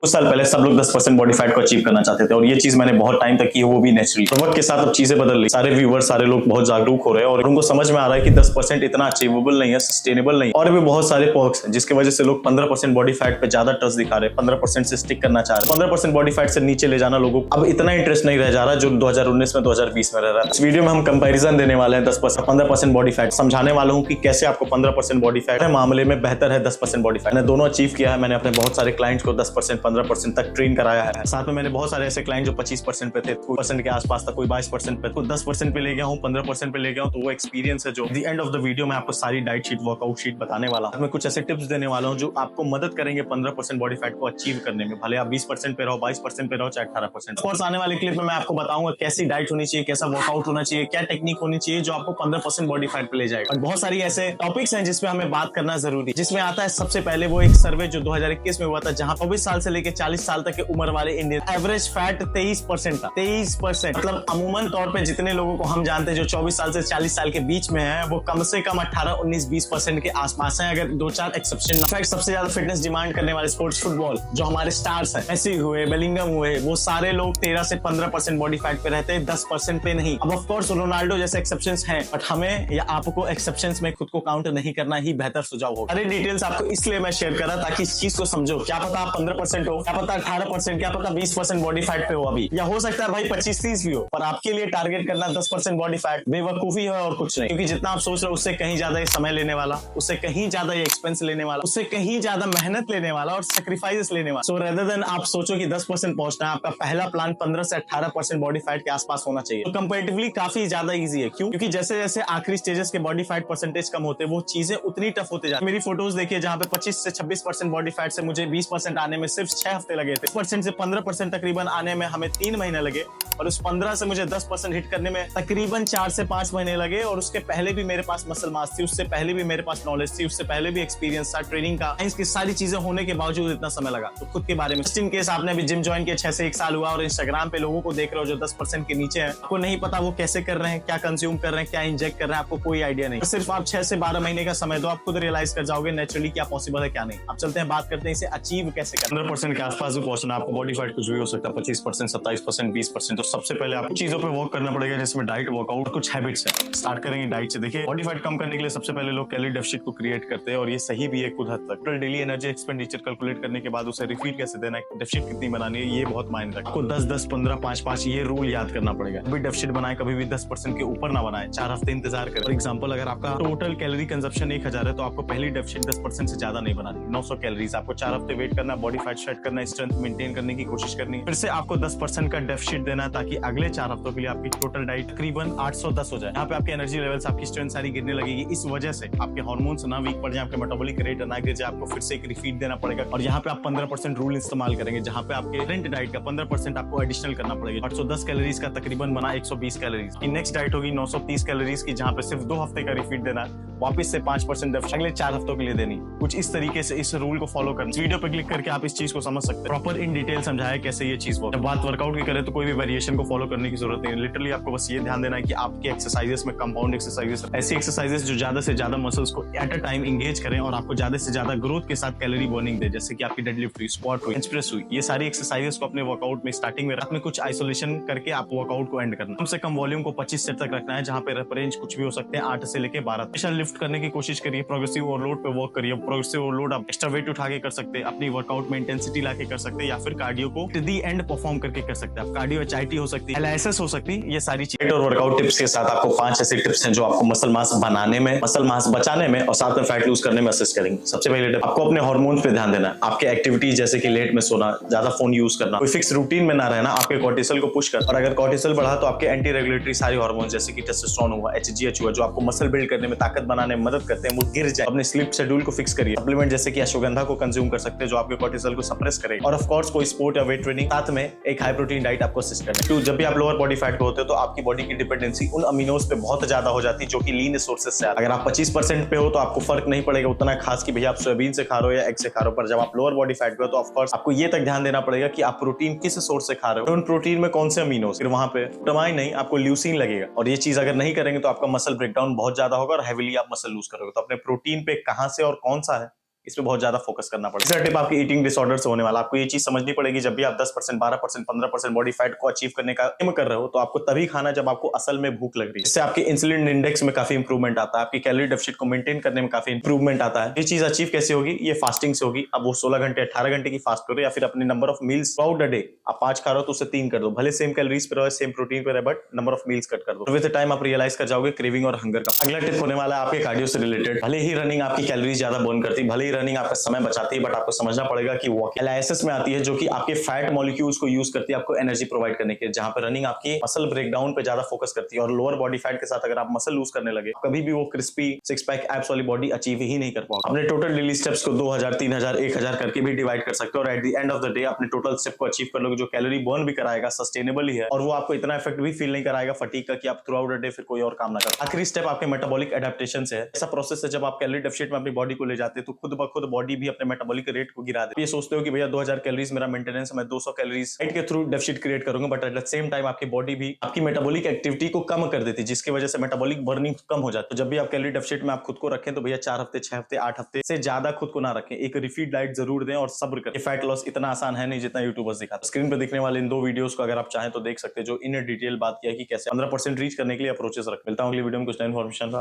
कुछ साल पहले सब लोग 10% बॉडी फैट को अचीव करना चाहते थे और ये चीज मैंने बहुत टाइम तक की, वो भी नेचुरली। तो वक्त के साथ अब चीजें बदल रही, सारे व्यूअर्स, सारे लोग बहुत जागरूक हो रहे हैं और उनको समझ में आ रहा है कि 10% इतना अचीवेबल नहीं है, सस्टेनेबल नहीं, और भी बहुत सारे पर्क्स हैं जिसकी वजह से लोग 15% बॉडी फैट पे ज्यादा ट्रस्ट दिखा रहे हैं, 15% से स्टिक करना चाह रहे हैं। 15% बॉडी फैट से नीचे ले जाना लोगों को अब इतना इंटरेस्ट नहीं रह जा रहा जो 2019 में 2020 में रह रहा है। इस वीडियो में हम कंपैरिजन देने वाले हैं 10% 15% बॉडी फैट, समझाने वाला हूं कि कैसे आपको 15% बॉडी फैट मामले में बेहतर है 10% बॉडी फैट। मैंने दोनों अचीव किया है। मैंने अपने बहुत सारे क्लाइंट्स को 10% 15% तक ट्रेन कराया है। साथ में मैंने बहुत सारे ऐसे क्लाइंट जो 25% पे थे, 2% के आसपास था, कोई 22% पे, कोई 10% पे ले गया हूँ, 15% पे ले गया हूँ। तो वो एक्सपीरियंस है जो the end of the video में आपको सारी डाइट शीट, वर्कआउट शीट बताने वाला हूं। मैं कुछ ऐसे टिप्स देने वाला हूँ जो आपको मदद करेंगे 15% बॉडी फैट को अचीव करने में। भले आप 20% पे रहो, 22% पे रहो, चाहे 18%। ऑफ कोर्स आने वाले क्लिप में मैं आपको बताऊंगा कैसी डाइट होनी चाहिए, कैसा वर्कआउट होना चाहिए, क्या टेक्निक होनी चाहिए जो आपको 15% बॉडी फैट पे ले जाएगा। और बहुत सारी ऐसे टॉपिक्स हैं जिसपे हमें बात करना जरूरी, जिसमें आता है सबसे पहले वो एक सर्वे जो 2021 में हुआ था, जहां 24 साल से लेकर 40 साल तक की उम्र वाले इंडियन एवरेज फैट 23% था। 23%। मतलब अमूमन तौर पे जितने लोगों को हम जानते हैं जो 24 साल से 40 साल के बीच में है, वो कम से कम 18, 19, 20% के आसपास है, अगर 2-4 एक्सेप्शन। इनफैक्ट सबसे ज्यादा फिटनेस डिमांड करने वाले स्पोर्ट्स फुटबॉल जो हमारे स्टार्स हैं, मेसी हुए, बेलिंगम हुए, वो सारे लोग 13 से 15% बॉडी फैट पे रहते हैं, 10% पे नहीं। अब ऑफ कोर्स रोनाल्डो जैसे एक्सेप्शंस हैं, बट हमें या आपको एक्सेप्शंस में खुद को काउंट नहीं करना ही बेहतर सुझाव होगा। सारी डिटेल्स आपको इसलिए मैं शेयर कर रहा ताकि इस चीज को समझो। क्या पता आप 15% हो, क्या पता 18%, क्या पता 20% बॉडी फैट पे हो अभी, या हो सकता है भाई 25-30 भी हो, पर आपके लिए टारगेट करना 10% बॉडी फैट बेवकूफी है और कुछ नहीं। क्योंकि जितना आप सोच रहे हो उससे कहीं ज्यादा ये समय लेने वाला, उससे कहीं ज्यादा ये एक्सपेंस लेने वाला, उससे कहीं ज्यादा मेहनत लेने वाला और सेक्रीफाइसेस लेने वाला। सो रेदर देन आप सोचो कि 10% पहुंचना है, आपका पहला प्लान 15 से 18% बॉडी फैट के आसपास होना चाहिए। तो कंपैरेटिवली काफी ज्यादा इजी है। क्यों? क्योंकि जैसे जैसे आखिरी स्टेजेस के बॉडी फैट परसेंटेज कम होते हैं, वो चीजें उतनी टफ होते जाती है। मेरी फोटोज देखिए जहां पे 25 से 26% बॉडी फैट से मुझे 20% आने में सिर्फ 6 हफ्ते लगे थे। 20% से 15% तकरीबन आने में हमें 3 महीने लगे, और उस 15 से मुझे 10% हिट करने में तकरीबन 4 से 5 महीने लगे। और उसके पहले भी मेरे पास मसल मास थी, उससे पहले भी मेरे पास नॉलेज थी, उससे पहले भी एक्सपीरियंस था ट्रेनिंग का। इसकी सारी चीजें होने के बावजूद इतना समय लगा। तो खुद के बारे में, इन केस आपने भी जिम ज्वाइन किया, 6 से 1 साल हुआ और इंस्टाग्राम पे लोगों को देख रहे हो जो 10% के नीचे है, आपको नहीं पता वो कैसे कर रहे हैं, क्या कंज्यूम कर रहे हैं, क्या इंजेक्ट कर रहे हैं, आपको कोई आइडिया नहीं। सिर्फ आप 6 से 12 महीने का समय दो, आप खुद रियलाइज कर जाओगे नेचुरली क्या पॉसिबल है क्या नहीं। अब चलते हैं बात करते हैं इसे अचीव कैसे करना। 15% के आसपास भी पहुंचना, आपको बॉडी फैट कुछ भी हो सकता है, 25%, 27%, 20%। तो सबसे पहले आपको चीजों पे वर्क करना पड़ेगा, जिसमें डाइट, वर्कआउट, कुछ हैबिट्स है। स्टार्ट करेंगे डाइट से। देखिए बॉडी फैट कम करने के लिए सबसे पहले लोग कैलोरी डेफिसिट को क्रिएट करते हैं, और ये सही भी है कुछ हद तक। Total daily energy expenditure calculate करने के बाद उसे रिफील कैसे देना है, डेफिसिट कितनी बनानी है, ये बहुत मायने रखता है। आपको 10-10, 15, 5-5 ये रूल याद करना पड़ेगा। कभी डेफिसिट बनाए, कभी भी 10% के ऊपर ना बनाए, 4 हफ्ते इंतजार करें। फॉर एग्जांपल, अगर आपका टोटल कैलोरी कंजप्शन 1000 है, तो आपको पहली डेफिसिट 10% से ज्यादा नहीं बनानी। 900 कैलोरीज आपको 4 हफ्ते वेट करना, बॉडी फैट सेट करना, स्ट्रेंथ मेंटेन करने की कोशिश करनी है। फिर से आपको 10% का डेफिसिट देना है, ताकि अगले 4 हफ्तों के लिए आपकी टोटल डाइट तकरीबन 810 हो जाए। यहाँ पे आपकी एनर्जी लेवल्स, आपकी स्ट्रेंथ सारी गिरने लगेगी। इस वजह से आपके हार्मोन्स ना वीक पड़ जाए, आपके मेटाबॉलिक रेट ना गिर जाए, आपको फिर से एक रिफीड देना पड़ेगा। और यहाँ पे आप 15% रूल इस्तेमाल करेंगे, जहाँ पे आपके करंट डाइट का 15% आपको एडिशनल करना पड़ेगा। 810 कैलोरीज का तकरीबन बना 120 कैलोरीज की नेक्स्ट डाइट होगी 930 कैलोरीज की, जहाँ पे सिर्फ 2 हफ्ते का रिफीड देना है, वापस से 5% डेफिसिट अगले 4 हफ्तों के लिए देनी। कुछ इस तरीके से इस रूल को फॉलो करना। वीडियो पे क्लिक करके आप इस चीज को समझ सकते हैं। प्रॉपर इन डिटेल समझाया कैसे ये चीज वर्क। जब बात वर्कआउट की करें तो कोई भी वेरिएशन को फॉलो करने की जरूरत नहीं है। लिटरली आपको बस ये ध्यान देना है कि आपके एक्सरसाइजेस में कंपाउंड एक्सरसाइजेस, ऐसी एक्सरसाइजेस जो ज्यादा से ज्यादा मसल्स को एट अ टाइम एंगेज करें और आपको ज्यादा से ज्यादा ग्रोथ के साथ कैलोरी बर्निंग दे, जैसे कि आपकी डेडलिफ्ट हुई, स्क्वाट हुई, बेंच प्रेस हुई। ये सारी एक्सरसाइजेस को अपने वर्कआउट में स्टार्टिंग में रात में कुछ आइसोलेशन करके आप वर्कआउट को एंड करना। कम से कम वॉल्यूम को 25 सेट तक रखना है, जहां पे रेप रेंज कुछ भी हो सकते हैं 8 से लेके 12। स्पेशल लिफ्ट करने की कोशिश करिए, प्रोग्रेसिव ओवरलोड पे वर्क करिए। प्रोग्रेसिव ओवरलोड आप एक्स्ट्रा वेट उठा के कर सकते हैं, अपनी वर्कआउट में इंटेंसिटी लाके कर सकते हैं, या फिर कार्डियो को टू दी एंड परफॉर्म करके कर सकते हैं। आप कार्डियो एचआईटी हो सकती है, एलआईएसएस हो सकती है। ये सारी चीजें और वर्कआउट टिप्स के साथ आपको 5 ऐसे टिप्स हैं जो आपको मसल मास बनाने में, मसल मास बचाने में और साथ में फैट लूज करने में असिस्ट करेंगे। सबसे पहले टिप, आपको अपने हार्मोन्स पे ध्यान देना है। आपके एक्टिविटीज जैसे कि लेट में सोना, ज्यादा फोन यूज करना, कोई फिक्स रूटीन में ना रहना, आपके कॉर्टिसोल को पुश कर। और अगर कॉर्टिसोल बढ़ा तो आपके एंटी रेगुलेटरी सारे हार्मोन्स जैसे कि टेस्टोस्टेरोन हुआ, एचजीएच हुआ, जो आपको मसल बिल्ड करने में, ताकत बनाने में मदद करते हैं, वो गिर जाए। अपने स्लीप शेड्यूल को फिक्स करिए। सप्लीमेंट जैसे कि अश्वगंधा को कंज्यूम कर सकते हैं, जो आपके कॉर्टिसोल को सप्रेस करेगा। और ऑफ कोर्स कोई स्पोर्ट या वेट ट्रेनिंग, साथ में एक हाई प्रोटीन डाइट आपको असिस्ट करना है। क्यों? जब भी आप लोअर बॉडी फैट पे होते हो तो आपकी बॉडी की डिपेंडेंसी उन अमीनोज पे बहुत ज्यादा हो जाती है जो कि लीन सोर्सेज से। अगर आप 25% पे हो तो आपको फर्क नहीं पड़ेगा उतना खास कि भैया आप सोयाबीन से खा रहे हो या एग से खा रहे हो। पर जब आप लोअर बॉडी फैट पे हो तो ऑफ कोर्स आपको ये तक ध्यान देना पड़ेगा कि आप प्रोटीन किस सोर्स से खा रहे हो, उन प्रोटीन में कौन से अमीनोज। फिर वहां पे टमाइन नहीं, आपको ल्यूसीन लगेगा। और ये चीज अगर नहीं करेंगे तो आपका मसल ब्रेकडाउन बहुत ज्यादा होगा और हेवीली आप मसल लूज करोगे। तो अपने प्रोटीन पे कहां से और कौन सा है इस पे बहुत ज्यादा फोकस करना पड़ेगा। तीसरा टिप आपकी ईटिंग डिसऑर्डर से होने वाला। आपको ये चीज समझनी पड़ेगी, जब भी आप 10%, 12%, 15% बॉडी फैट को अचीव करने का एम कर रहे हो, तो आपको तभी खाना जब आपको असल में भूख लग रही है। इससे आपके इंसुलिन इंडेक्स में काफी इंप्रूवमेंट आता है, आपकी कैलोरी डेफिसिट को मेंटेन करने में काफी इंप्रूवमेंट आता है। ये चीज अचीव कैसे होगी? ये फास्टिंग से होगी। अब वो 16 घंटे 18 घंटे की फास्ट करो, या फिर अपने number of meals through out the day, आप 5 खा रहे हो तो उसे 3 कर दो। भले सेम कैलोरीज पे रहो, सेम प्रोटीन पे रहे, but number of meals cut कर दो। विद टाइम आप रियलाइज कर जाओगे क्रेविंग और हंगर का। अगला टिप होने वाला है आपके कार्डियो से रिलेटेड। भले ही रनिंग आपकी कैलोरीज ज्यादा बर्न करती है, भले ही रनिंग आपका समय बचाती है, बट आपको समझना पड़ेगा कि वो एलाइसिस में आती है, जो कि आपके फैट मॉलिक्यूल्स को यूज करती है आपको एनर्जी प्रोवाइड करने के लिए। जहां पर रनिंग आपकी मसल ब्रेकडाउन पे ज्यादा फोकस करती है, और लोअर बॉडी फैट के साथ अगर आप मसल लूज करने लगे, कभी भी वो क्रिस्पी सिक्स पैक एब्स वाली बॉडी अचीव ही नहीं कर पाओगे। अपने टोटल डेली स्टेप्स को 2000, 3000, 1000 करके भी डिवाइड कर सकते हो, और at the end of the day अपने टोटल स्टेप को अचीव कर लोगे, जो कैलोरी बर्न भी कराएगा, सस्टेनेबल ही है, और वो आपको इतना इफेक्ट भी फील नहीं कराएगा फटीग का कि आप थ्रू आउट द डे फिर कोई और काम ना करो। आखिरी स्टेप आपके मेटाबॉलिक एडेप्टेशन से है। ऐसा प्रोसेस है जब आप कैलोरी डेफिसिट में अपनी बॉडी को ले जाते हैं, तो खुद ब खुद बॉडी भी अपने मेटाबॉलिक रेट को गिरा दे। ये सोचते हो कि भैया 2000 कैलोरीज मेरा मेंटेनेंस है, मैं 200 कैलोरीज डाइट के थ्रू डेफिसिट क्रिएट करूंगा, but at the same time आपकी बॉडी भी आपकी मेटाबॉलिक एक्टिविटी को कम कर देती है, जिसकी वजह से मेटाबॉलिक बर्निंग कम हो जाती है। तो जब भी आप कैलोरी डेफिसिट में आप खुद को रखें, तो भैया 4 हफ्ते, 6 हफ्ते, 8 हफ्ते से ज्यादा खुद को ना रखें। एक रिफीड डाइट जरूर दें और सब्र करें। फैट लॉस इतना आसान है नहीं जितना यूट्यूबर्स दिखाते। स्क्रीन पर दिखने वाले इन 2 वीडियोस को अगर आप चाहें तो देख सकते हैं, जो इन डिटेल बात किया कि कैसे 15% रीच करने के लिए अप्रोचेस रख। मिलता हूं अगली वीडियो में कुछ नई इन्फॉर्मेशन।